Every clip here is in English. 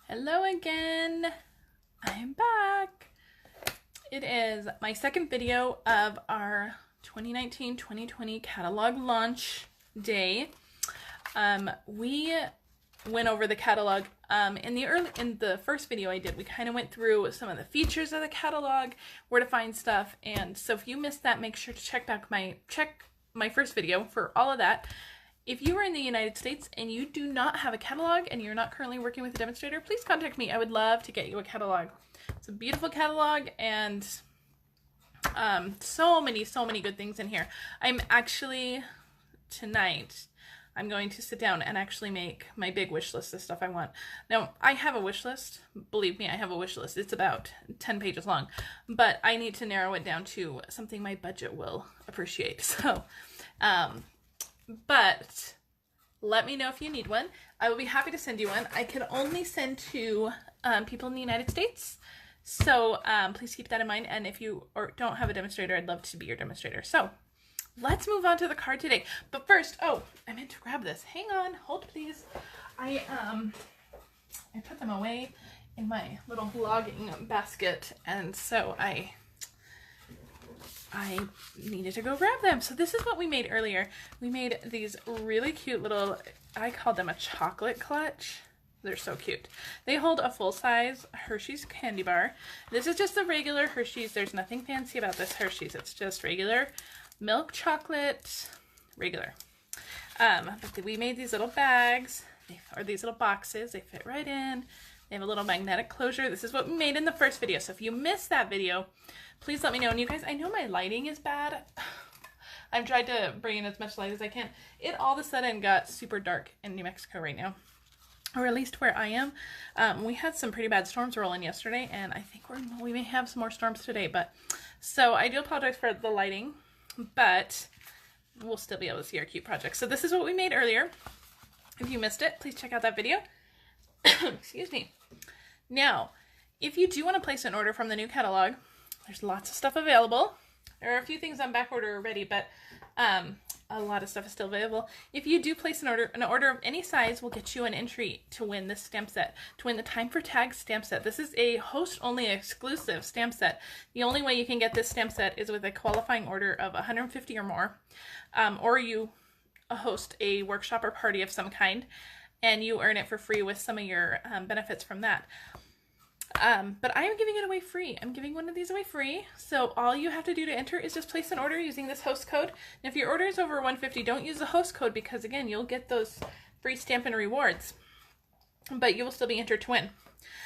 Hello again. I'm back. It is my second video of our 2019-2020 catalog launch day. We went over the catalog in the first video I did. We kind of went through some of the features of the catalog, where to find stuff, and so if you missed that, make sure to check my first video for all of that. If you are in the United States and you do not have a catalog and you're not currently working with a demonstrator, please contact me. I would love to get you a catalog. It's a beautiful catalog and so many good things in here. Tonight, I'm going to sit down and actually make my big wish list of stuff I want. Now, I have a wish list. Believe me, I have a wish list. It's about 10 pages long, but I need to narrow it down to something my budget will appreciate. So, but let me know if you need one. I will be happy to send you one. I can only send to people in the United States. So please keep that in mind. And if you don't have a demonstrator, I'd love to be your demonstrator. So let's move on to the card today. But first, I meant to grab this. Hang on, hold please. I put them away in my little vlogging basket, and so I needed to go grab them. So this is what we made earlier. We made these really cute little, I called them a chocolate clutch. They're so cute. They hold a full-size Hershey's candy bar. This is just the regular Hershey's. There's nothing fancy about this Hershey's. It's just regular milk chocolate, regular. But we made these little bags, or these little boxes. They fit right in. They have a little magnetic closure. This is what we made in the first video. So if you missed that video, please let me know. And you guys, I know my lighting is bad. I've tried to bring in as much light as I can. It all of a sudden got super dark in New Mexico right now, or at least where I am. We had some pretty bad storms roll in yesterday, and I think we may have some more storms today. But so I do apologize for the lighting, but we'll still be able to see our cute project. So this is what we made earlier. If you missed it, please check out that video. Excuse me. Now, if you do want to place an order from the new catalog, there's lots of stuff available. There are a few things on back order already, but a lot of stuff is still available. If you do place an order of any size will get you an entry to win this stamp set, to win the Time for Tags stamp set. This is a host-only exclusive stamp set. The only way you can get this stamp set is with a qualifying order of 150 or more, or you host a workshop or party of some kind, and you earn it for free with some of your benefits from that. But I am giving it away free. I'm giving one of these away free. So all you have to do to enter is just place an order using this host code. And if your order is over 150, don't use the host code, because again, you'll get those free stamp and rewards, but you will still be entered to win.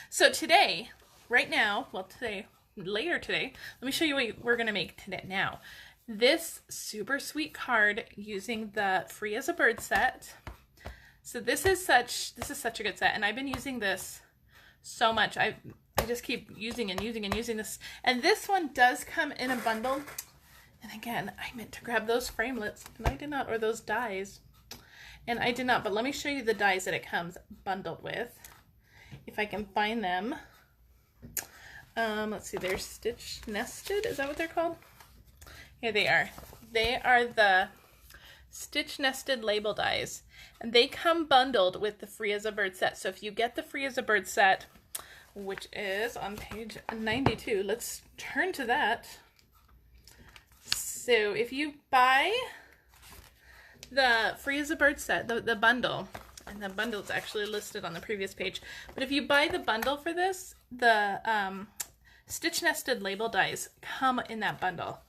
So today, later today, let me show you what we're going to make today now. This super sweet card using the Free as a Bird set. So this is such a good set, and I've been using this so much. I just keep using this. And this one does come in a bundle. And again, I meant to grab those framelits, and I did not, or those dies. And I did not, but let me show you the dies that it comes bundled with, if I can find them. Let's see, they're stitch nested. Is that what they're called? Here they are. They are the stitch nested label dies, and they come bundled with the Free as a Bird set. So if you get the Free as a Bird set, which is on page 92, let's turn to that. So if you buy the Free as a Bird set, the bundle, and the bundle is actually listed on the previous page, but if you buy the bundle for this, the stitch nested label dies come in that bundle.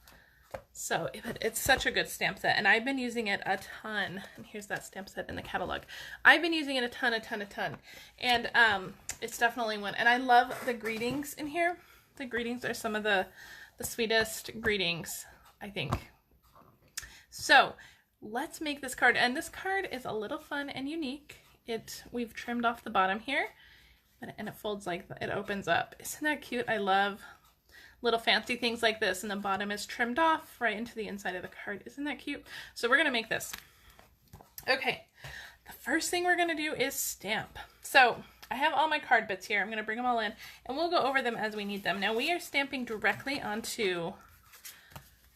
So it's such a good stamp set, and I've been using it a ton. And here's that stamp set in the catalog. I've been using it a ton. And it's definitely one. And I love the greetings in here. The greetings are some of the sweetest greetings, I think. So let's make this card. And this card is a little fun and unique. We've trimmed off the bottom here, and it folds like it opens up. Isn't that cute? I love little fancy things like this, and the bottom is trimmed off right into the inside of the card. Isn't that cute? So we're gonna make this. Okay, the first thing we're gonna do is stamp. So I have all my card bits here. I'm gonna bring them all in, and we'll go over them as we need them. Now we are stamping directly onto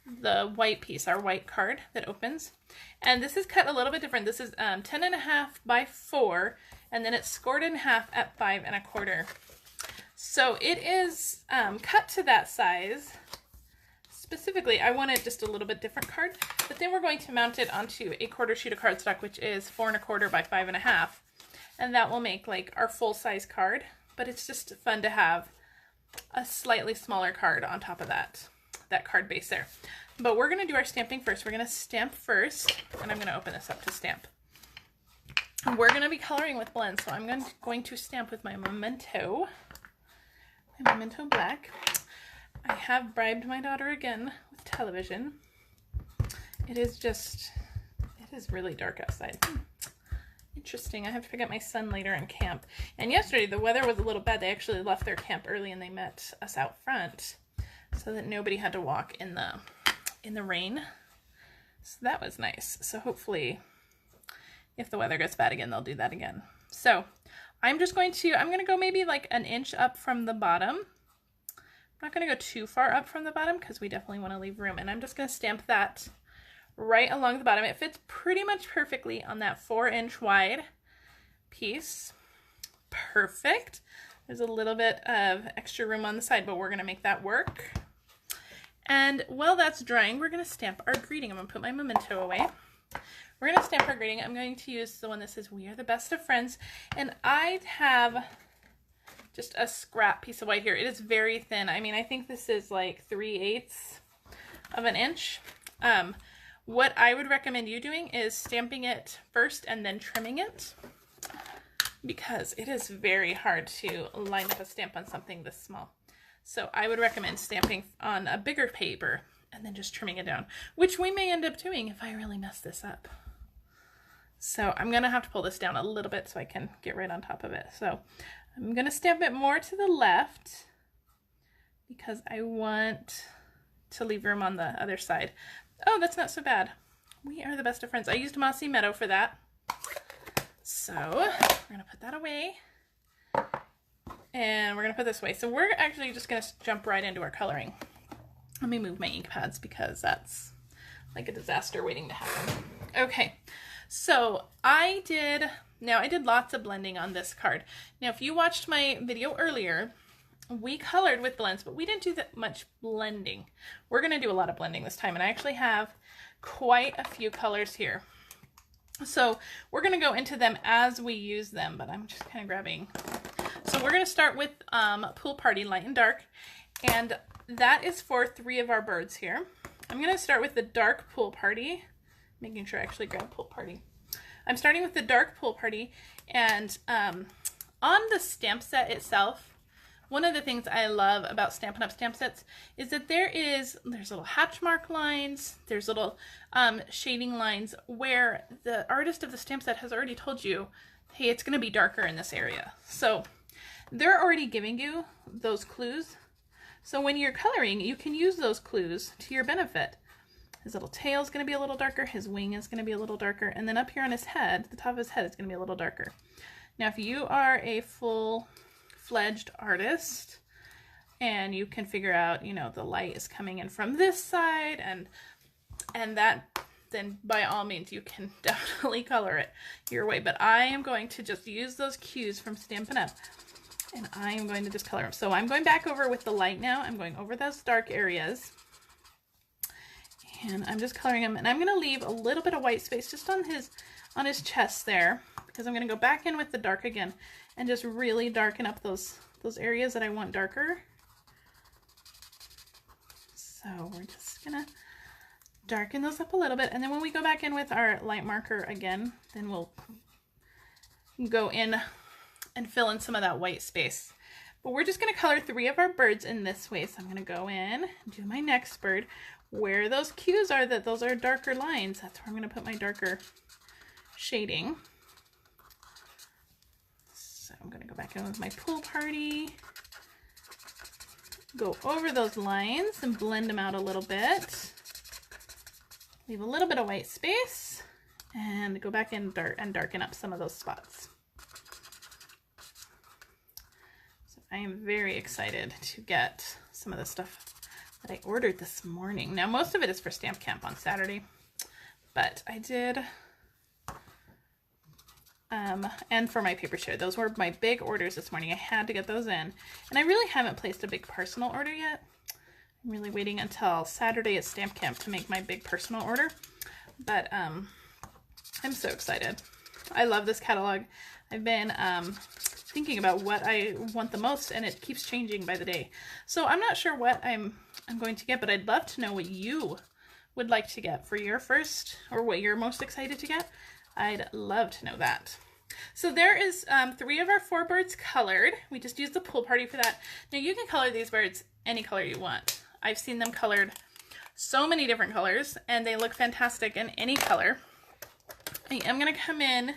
the white piece, our white card that opens. And this is cut a little bit different. This is 10.5 by 4, and then it's scored in half at 5 1/4. So it is cut to that size. Specifically, I wanted just a little bit different card, but then we're going to mount it onto a 1/4 sheet of cardstock, which is 4 1/4 by 5 1/2, and that will make like our full-size card. But it's just fun to have a slightly smaller card on top of that card base there. But we're going to do our stamping first. We're going to stamp first, and I'm going to open this up to stamp. And we're going to be coloring with blends, so I'm going to stamp with my Memento Black. I have bribed my daughter again with television. It is really dark outside. Interesting. I have to pick up my son later in camp. And yesterday the weather was a little bad. They actually left their camp early and they met us out front so that nobody had to walk in the rain. So that was nice. So hopefully if the weather gets bad again, they'll do that again. So I'm going to go maybe like an inch up from the bottom. I'm not going to go too far up from the bottom because we definitely want to leave room. And I'm just going to stamp that right along the bottom. It fits pretty much perfectly on that 4-inch wide piece. Perfect. There's a little bit of extra room on the side, but we're going to make that work. And while that's drying, we're going to stamp our greeting. I'm going to put my Memento away. We're going to stamp our greeting. I'm going to use the one that says, "We are the best of friends." And I have just a scrap piece of white here. It is very thin. I mean, I think this is like 3/8 of an inch. What I would recommend you doing is stamping it first and then trimming it, because it is very hard to line up a stamp on something this small. So I would recommend stamping on a bigger paper and then just trimming it down, which we may end up doing if I really mess this up. So I'm going to have to pull this down a little bit so I can get right on top of it. So I'm going to stamp it more to the left because I want to leave room on the other side. Oh, that's not so bad. We are the best of friends. I used Mossy Meadow for that. So we're going to put that away. And we're going to put this away. So we're actually just going to jump right into our coloring. Let me move my ink pads because that's like a disaster waiting to happen. Okay, so I did lots of blending on this card. Now, if you watched my video earlier, we colored with blends, but we didn't do that much blending. We're going to do a lot of blending this time, and I actually have quite a few colors here. So we're going to go into them as we use them, but I'm just kind of grabbing. So we're going to start with Pool Party Light and Dark, and that is for 3 of our birds here. I'm going to start with the Dark Pool Party, making sure I actually grab Pool Party. I'm starting with the Dark Pool Party, and on the stamp set itself, one of the things I love about Stampin' Up! Stamp sets is that there's little hatch mark lines, there's little shading lines where the artist of the stamp set has already told you, hey, it's going to be darker in this area. So they're already giving you those clues. So when you're coloring, you can use those clues to your benefit. His little tail is going to be a little darker, his wing is going to be a little darker, and then up here on his head, the top of his head is going to be a little darker. Now, if you are a full-fledged artist and you can figure out, the light is coming in from this side and that, then by all means you can definitely color it your way. But I am going to just use those cues from Stampin' Up! And I am going to just color them. So I'm going back over with the light now. I'm going over those dark areas. And I'm just coloring them. And I'm going to leave a little bit of white space just on his chest there, because I'm going to go back in with the dark again and just really darken up those areas that I want darker. So we're just going to darken those up a little bit. And then when we go back in with our light marker again, then we'll go in and fill in some of that white space. But we're just going to color 3 of our birds in this way. So I'm going to go in, do my next bird. Where those cues are that those are darker lines, that's where I'm going to put my darker shading. So I'm going to go back in with my Pool Party, go over those lines and blend them out a little bit. Leave a little bit of white space and go back in and darken up some of those spots. So I am very excited to get some of the stuff that I ordered this morning. Now, most of it is for Stamp Camp on Saturday, but I did and for my paper share. Those were my big orders this morning. I had to get those in. And I really haven't placed a big personal order yet. I'm really waiting until Saturday at Stamp Camp to make my big personal order. But I'm so excited. I love this catalog. I've been thinking about what I want the most, and it keeps changing by the day. So I'm not sure what I'm going to get, but I'd love to know what you would like to get for your first, or what you're most excited to get. I'd love to know that. So there is 3 of our 4 birds colored. We just used the pool party for that. Now you can color these birds any color you want. I've seen them colored so many different colors, and they look fantastic in any color. I am going to come in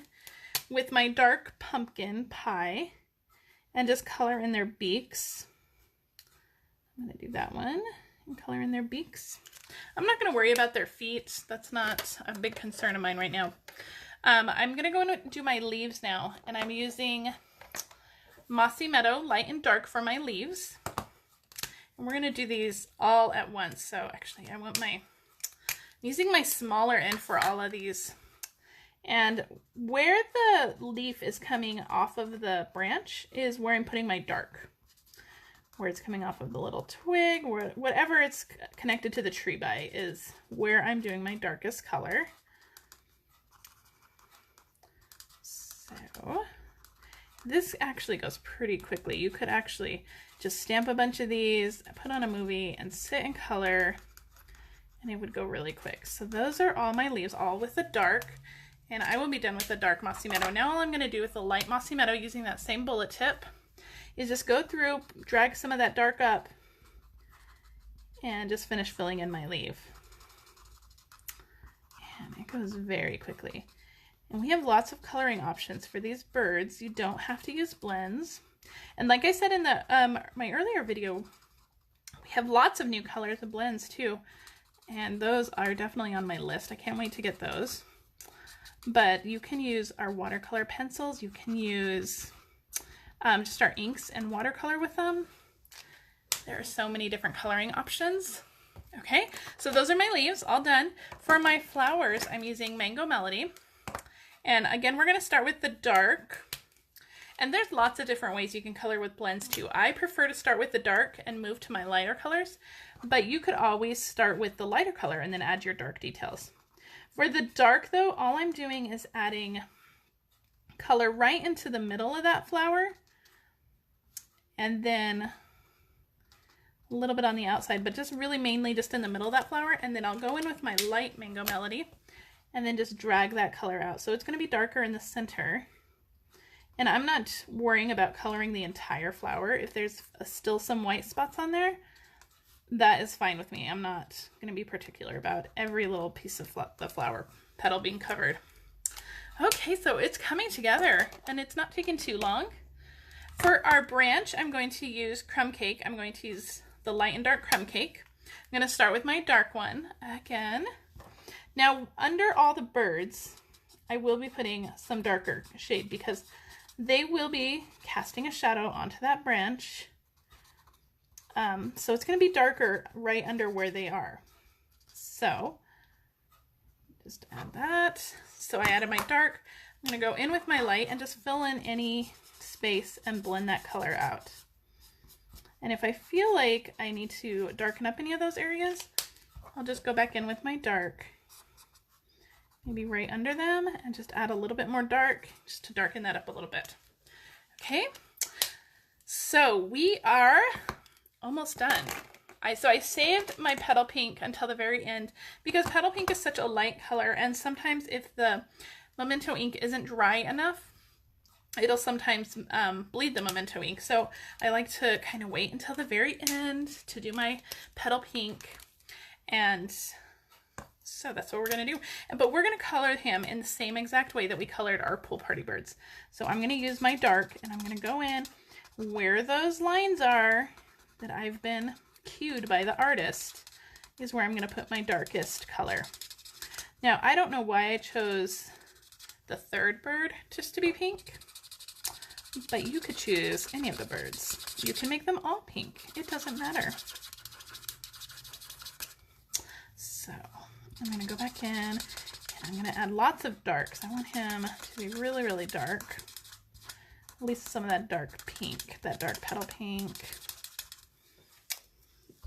with my dark pumpkin pie and just color in their beaks. I'm going to do that one and color in their beaks. I'm not going to worry about their feet. That's not a big concern of mine right now. I'm going to go and do my leaves now, and I'm using Mossy Meadow Light and Dark for my leaves. And we're going to do these all at once. So actually I'm using my smaller end for all of these. And where the leaf is coming off of the branch is where I'm putting my dark. Where it's coming off of the little twig, whatever it's connected to the tree by is where I'm doing my darkest color. So this actually goes pretty quickly. You could actually just stamp a bunch of these, put on a movie, and sit and color, and it would go really quick. So those are all my leaves, all with the dark, and I will be done with the dark Mossy Meadow. Now all I'm going to do with the light Mossy Meadow, using that same bullet tip, is just go through, drag some of that dark up, and just finish filling in my leaf. And it goes very quickly. And we have lots of coloring options for these birds. You don't have to use blends. And like I said in the my earlier video, we have lots of new colors and blends too. And those are definitely on my list. I can't wait to get those. But you can use our watercolor pencils. You can use just our inks and watercolor with them. There are so many different coloring options. Okay, so those are my leaves, all done. For my flowers, I'm using Mango Melody. And again, we're going to start with the dark. And there's lots of different ways you can color with blends too. I prefer to start with the dark and move to my lighter colors, but you could always start with the lighter color and then add your dark details. For the dark though, all I'm doing is adding color right into the middle of that flower, and then a little bit on the outside, but just really mainly just in the middle of that flower. And then I'll go in with my light Mango Melody and then just drag that color out. So it's going to be darker in the center. And I'm not worrying about coloring the entire flower. If there's still some white spots on there, that is fine with me. I'm not going to be particular about every little piece of the flower petal being covered. Okay, so it's coming together and it's not taking too long. For our branch, I'm going to use Crumb Cake. I'm going to use the light and dark Crumb Cake. I'm going to start with my dark one again. Now, under all the birds, I will be putting some darker shade because they will be casting a shadow onto that branch. So it's going to be darker right under where they are. So just add that. So I added my dark. I'm going to go in with my light and just fill in any space and blend that color out. And if I feel like I need to darken up any of those areas, I'll just go back in with my dark, maybe right under them, and just add a little bit more dark just to darken that up a little bit. Okay, so we are almost done. So I saved my Petal Pink until the very end because Petal Pink is such a light color, and sometimes if the Memento ink isn't dry enough, it'll sometimes bleed the Memento ink. So I like to kind of wait until the very end to do my Petal Pink. And so that's what we're going to do. But we're going to color him in the same exact way that we colored our pool party birds. So I'm going to use my dark, and I'm going to go in where those lines are that I've been cued by the artist is where I'm going to put my darkest color. Now, I don't know why I chose the third bird just to be pink, but you could choose any of the birds. You can make them all pink. It doesn't matter. So I'm going to go back in I'm going to add lots of darks. I want him to be really, really dark. At least some of that dark pink, that dark petal pink.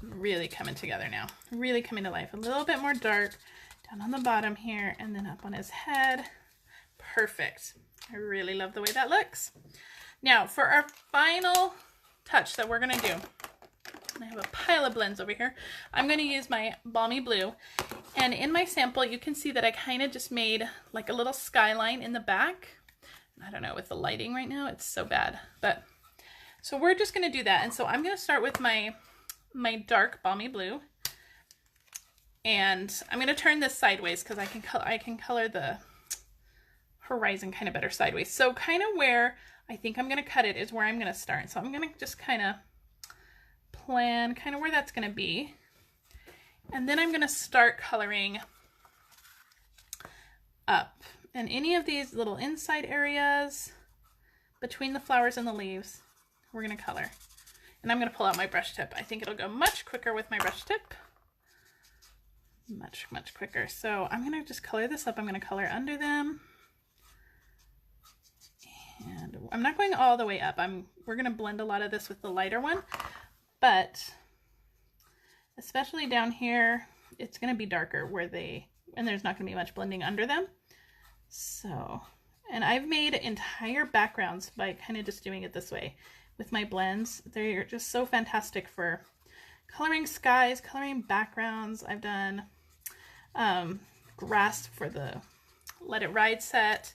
Really coming together now. Really coming to life. A little bit more dark down on the bottom here and then up on his head. Perfect. I really love the way that looks. Now for our final touch that we're going to do, I have a pile of blends over here. I'm going to use my Balmy Blue, and in my sample you can see that I kind of just made like a little skyline in the back. I don't know, with the lighting right now it's so bad, but so we're just going to do that. And so I'm going to start with my dark Balmy Blue, and I'm going to turn this sideways because I can color the horizon kind of better sideways. So kind of where I think I'm going to cut it is where I'm going to start. So I'm going to just kind of plan kind of where that's going to be. And then I'm going to start coloring up. And any of these little inside areas between the flowers and the leaves, we're going to color. And I'm going to pull out my brush tip. I think it'll go much quicker with my brush tip. Much, much quicker. So I'm going to just color this up. I'm going to color under them. And I'm not going all the way up. We're going to blend a lot of this with the lighter one. But especially down here, it's going to be darker and there's not going to be much blending under them. So, and I've made entire backgrounds by kind of just doing it this way with my blends. They're just so fantastic for coloring skies, coloring backgrounds. I've done grass for the Let It Ride set.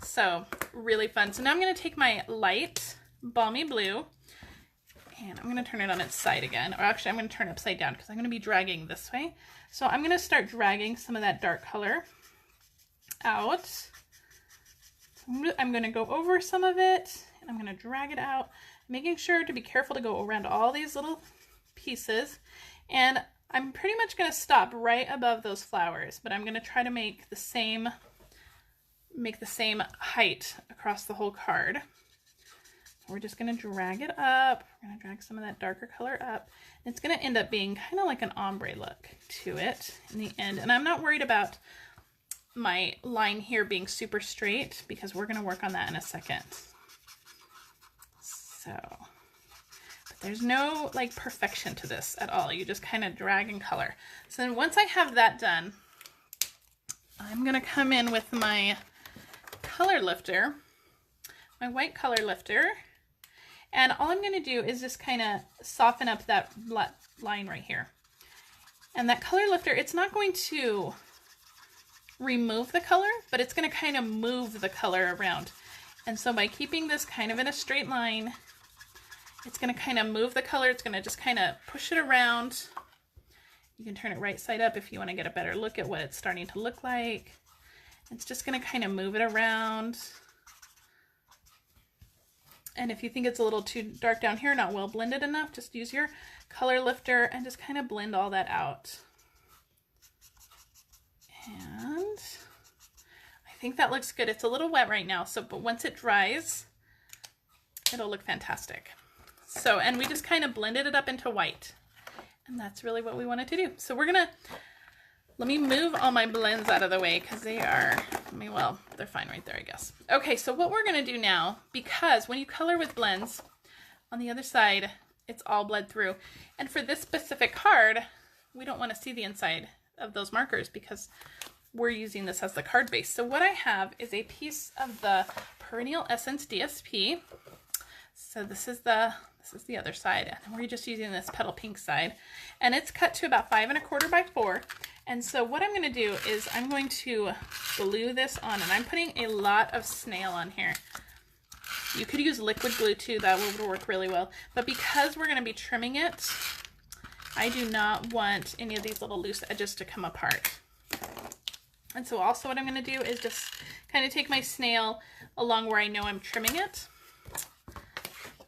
So really fun. So now I'm going to take my light Balmy Blue and I'm going to turn it on its side again. Or actually, I'm going to turn it upside down because I'm going to be dragging this way. So I'm going to start dragging some of that dark color out. So I'm going to go over some of it and I'm going to drag it out, making sure to be careful to go around all these little pieces. And I'm pretty much going to stop right above those flowers, but I'm going to try to make the same height across the whole card. We're just going to drag it up. We're going to drag some of that darker color up. And it's going to end up being kind of like an ombre look to it in the end. And I'm not worried about my line here being super straight because we're going to work on that in a second. So, but there's no like perfection to this at all. You just kind of drag and color. So then once I have that done, I'm going to come in with my color lifter, my white color lifter. And all I'm going to do is just kind of soften up that line right here. And that color lifter, it's not going to remove the color, but it's going to kind of move the color around. And so by keeping this kind of in a straight line, it's going to kind of move the color. It's going to just kind of push it around. You can turn it right side up if you want to get a better look at what it's starting to look like. It's just going to kind of move it around. And if you think it's a little too dark down here, not well blended enough, just use your color lifter and just kind of blend all that out. And I think that looks good. It's a little wet right now, but once it dries, it'll look fantastic. So, and we just kind of blended it up into white. And that's really what we wanted to do. So let me move all my blends out of the way because they're fine right there, I guess. Okay, so what we're going to do now, because when you color with blends, on the other side, it's all bled through. And for this specific card, we don't want to see the inside of those markers because we're using this as the card base. So what I have is a piece of the Perennial Essence DSP. So this is the other side, and we're just using this petal pink side, and it's cut to about 5 1/4 by 4. And so what I'm going to do is I'm going to glue this on, and I'm putting a lot of snail on here. You could use liquid glue too, that would work really well. But because we're going to be trimming it, I do not want any of these little loose edges to come apart. And so also what I'm going to do is just kind of take my snail along where I know I'm trimming it.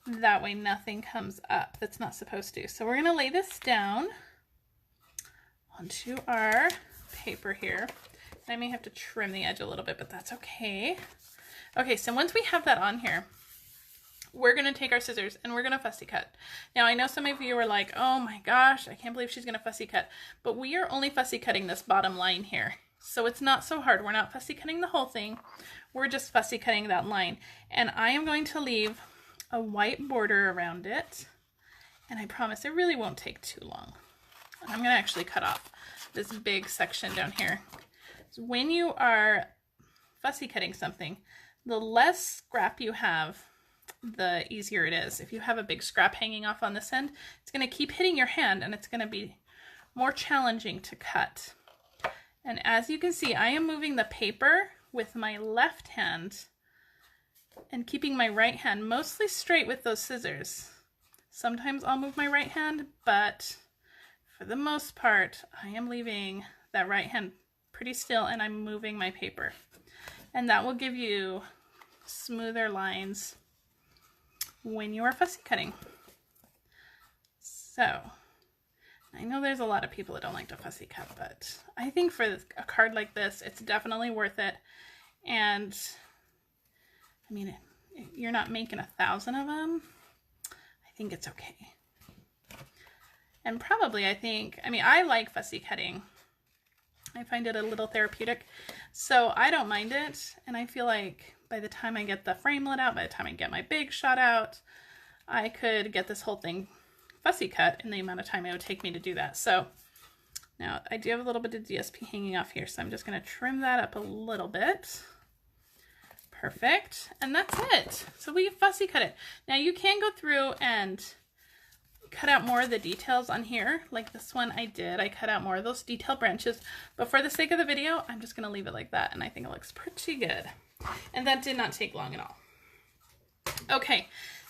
That way nothing comes up that's not supposed to. So we're going to lay this down onto our paper here. And I may have to trim the edge a little bit, but that's okay. Okay, so once we have that on here, we're going to take our scissors and we're going to fussy cut. Now, I know some of you are like, oh my gosh, I can't believe she's going to fussy cut. But we are only fussy cutting this bottom line here. So it's not so hard. We're not fussy cutting the whole thing. We're just fussy cutting that line. And I am going to leave a white border around it. And I promise it really won't take too long. I'm going to actually cut off this big section down here. So when you are fussy cutting something, the less scrap you have, the easier it is. If you have a big scrap hanging off on this end, it's going to keep hitting your hand and it's going to be more challenging to cut. And as you can see, I am moving the paper with my left hand and keeping my right hand mostly straight with those scissors. Sometimes I'll move my right hand, but for the most part, I am leaving that right hand pretty still and I'm moving my paper. And that will give you smoother lines when you are fussy cutting. So, I know there's a lot of people that don't like to fussy cut, but I think for a card like this, it's definitely worth it. And, I mean, you're not making 1,000 of them. I think it's okay. And probably, I like fussy cutting. I find it a little therapeutic, so I don't mind it. And I feel like by the time I get the framelit out, by the time I get my big shot out, I could get this whole thing fussy cut in the amount of time it would take me to do that. So now I do have a little bit of DSP hanging off here, so I'm just going to trim that up a little bit. Perfect. And that's it. So we fussy cut it. Now you can go through and cut out more of the details on here. Like this one I did. I cut out more of those detailed branches. But for the sake of the video, I'm just going to leave it like that. And I think it looks pretty good. And that did not take long at all. Okay.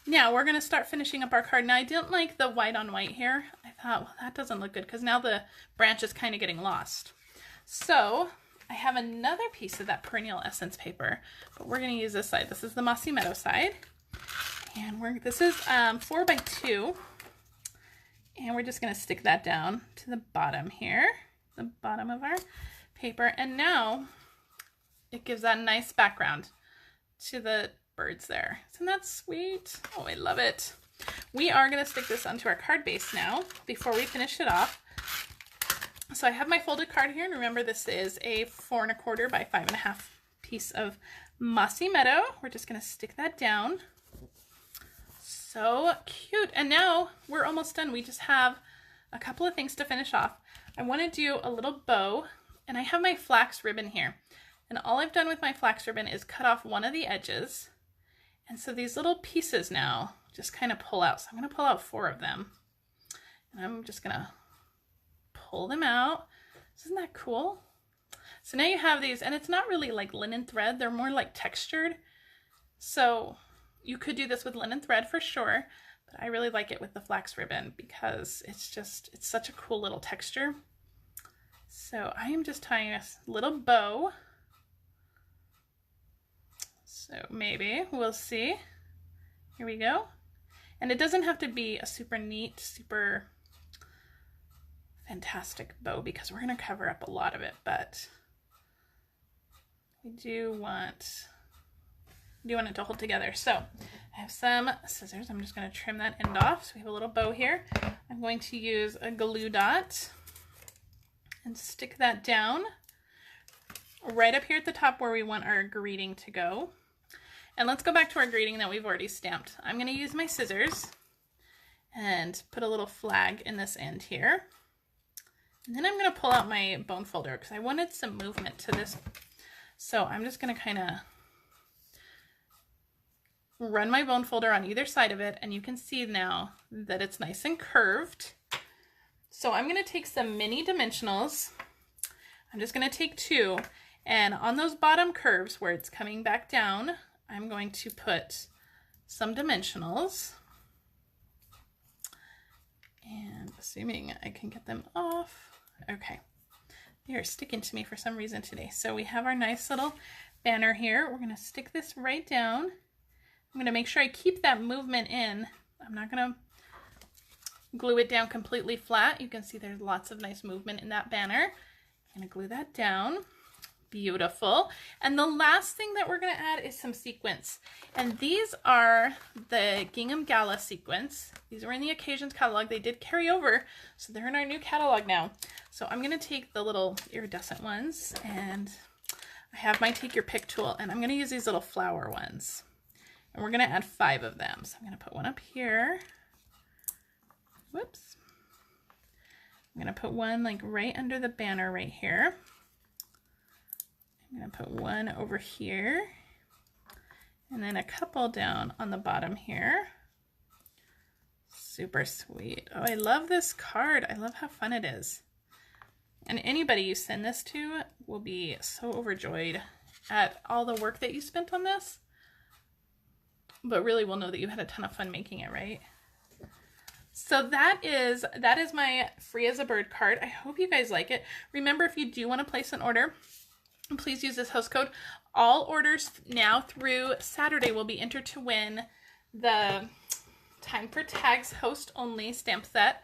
Now we're going to start finishing up our card. Now I didn't like the white on white here. I thought, well, that doesn't look good because now the branch is kind of getting lost. So I have another piece of that Perennial Essence paper, but we're going to use this side. This is the Mossy Meadow side. And this is 4x2. And we're just going to stick that down to the bottom here, the bottom of our paper. And now it gives that nice background to the birds there. Isn't that sweet? Oh, I love it. We are going to stick this onto our card base now before we finish it off. So I have my folded card here. And remember, this is a 4 1/4 by 5 1/2 piece of Mossy Meadow. We're just going to stick that down. So cute. And now we're almost done. We just have a couple of things to finish off. I want to do a little bow, and I have my flax ribbon here. And all I've done with my flax ribbon is cut off one of the edges. And so these little pieces now just kind of pull out. So I'm going to pull out 4 of them. And I'm just going to pull them out. Isn't that cool? So now you have these, and it's not really like linen thread. They're more like textured. So you could do this with linen thread for sure, but I really like it with the flax ribbon because it's such a cool little texture. So I am just tying a little bow. So maybe we'll see. Here we go. And it doesn't have to be a super neat, super fantastic bow because we're going to cover up a lot of it, but we do want it to hold together. So I have some scissors. I'm just going to trim that end off. So we have a little bow here. I'm going to use a glue dot and stick that down right up here at the top where we want our greeting to go. And let's go back to our greeting that we've already stamped. I'm going to use my scissors and put a little flag in this end here. And then I'm going to pull out my bone folder because I wanted some movement to this. So I'm just going to kind of run my bone folder on either side of it, and you can see now that it's nice and curved. So I'm going to take some mini dimensionals. I'm just going to take 2, and on those bottom curves where it's coming back down, I'm going to put some dimensionals. And assuming I can get them off. Okay. They are sticking to me for some reason today. So we have our nice little banner here. We're going to stick this right down. I'm going to make sure I keep that movement in. I'm not going to glue it down completely flat. You can see there's lots of nice movement in that banner. I'm going to glue that down. Beautiful. And the last thing that we're going to add is some sequins. And these are the Gingham Gala sequins. These were in the Occasions catalog. They did carry over, so they're in our new catalog now. So I'm going to take the little iridescent ones, and I have my take your pick tool, and I'm going to use these little flower ones. And we're going to add 5 of them. So I'm going to put one up here. Whoops. I'm going to put one like right under the banner right here. I'm going to put one over here, and then a couple down on the bottom here. Super sweet. Oh, I love this card. I love how fun it is. And anybody you send this to will be so overjoyed at all the work that you spent on this, but really will know that you had a ton of fun making it, right? So that is my Free as a Bird card. I hope you guys like it. Remember, if you do want to place an order, please use this host code. All orders now through Saturday will be entered to win the Time for Tags host only stamp set.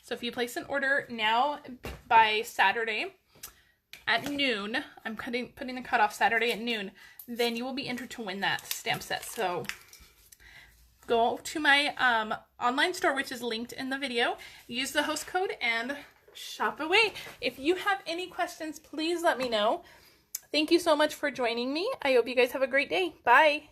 So if you place an order now by Saturday at noon, I'm putting the cutoff Saturday at noon, then you will be entered to win that stamp set. So go to my online store, which is linked in the video, use the host code and shop away. If you have any questions, please let me know. Thank you so much for joining me. I hope you guys have a great day. Bye.